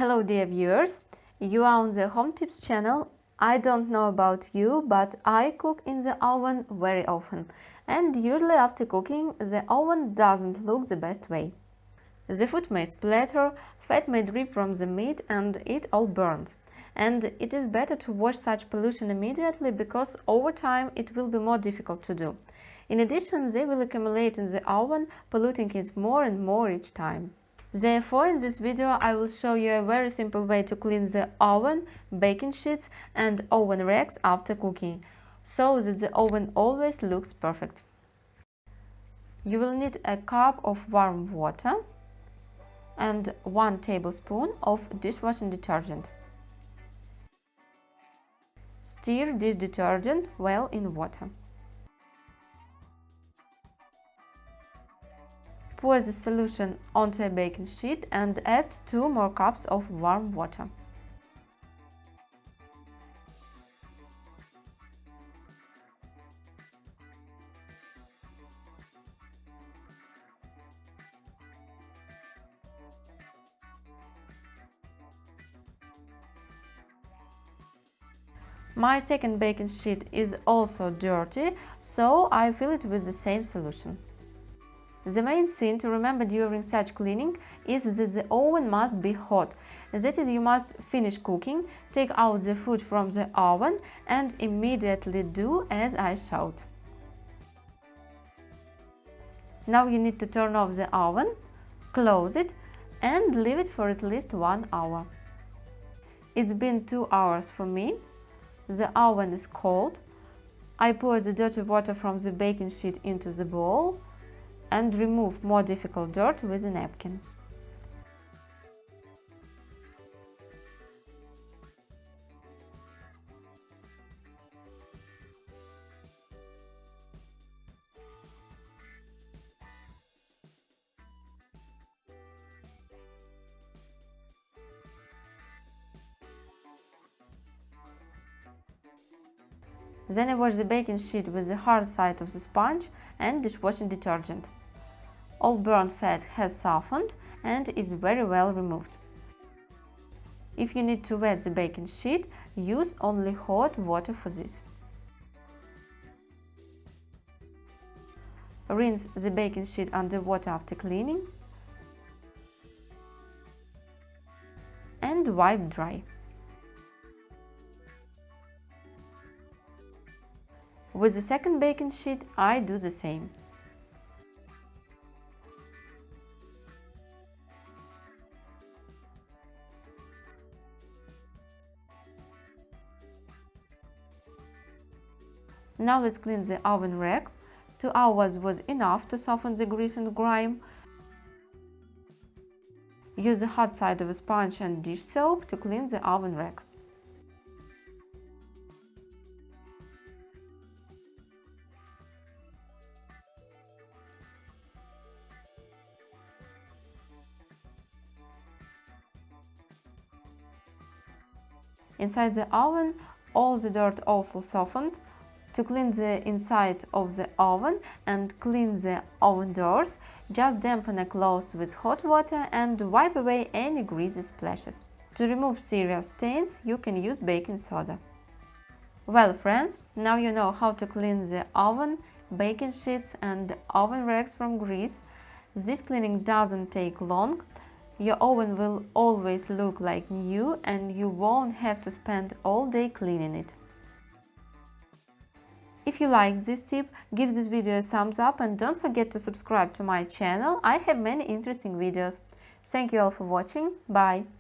Hello dear viewers, you are on the Home Tips channel. I don't know about you, but I cook in the oven very often, and usually after cooking the oven doesn't look the best way. The food may splatter, fat may drip from the meat and it all burns. And it is better to wash such pollution immediately because over time it will be more difficult to do. In addition, they will accumulate in the oven, polluting it more and more each time. Therefore, in this video I will show you a very simple way to clean the oven, baking sheets and oven racks after cooking, so that the oven always looks perfect. You will need a cup of warm water and 1 tablespoon of dishwashing detergent. Stir this detergent well in water. Pour the solution onto a baking sheet and add 2 more cups of warm water. My second baking sheet is also dirty, so I fill it with the same solution. The main thing to remember during such cleaning is that the oven must be hot. That is, you must finish cooking, take out the food from the oven and immediately do as I showed. Now you need to turn off the oven, close it and leave it for at least 1 hour. It's been 2 hours for me. The oven is cold. I pour the dirty water from the baking sheet into the bowl and remove more difficult dirt with a napkin. Then I wash the baking sheet with the hard side of the sponge and dishwashing detergent. All burnt fat has softened and is very well removed. If you need to wet the baking sheet, use only hot water for this. Rinse the baking sheet under water after cleaning and wipe dry. With the second baking sheet, I do the same. Now let's clean the oven rack. 2 hours was enough to soften the grease and grime. Use the hot side of a sponge and dish soap to clean the oven rack. Inside the oven, all the dirt also softened. To clean the inside of the oven and clean the oven doors, just dampen a cloth with hot water and wipe away any greasy splashes. To remove serious stains, you can use baking soda. Well, friends, now you know how to clean the oven, baking sheets and oven racks from grease. This cleaning doesn't take long. Your oven will always look like new and you won't have to spend all day cleaning it. If you liked this tip, give this video a thumbs up and don't forget to subscribe to my channel. I have many interesting videos. Thank you all for watching. Bye!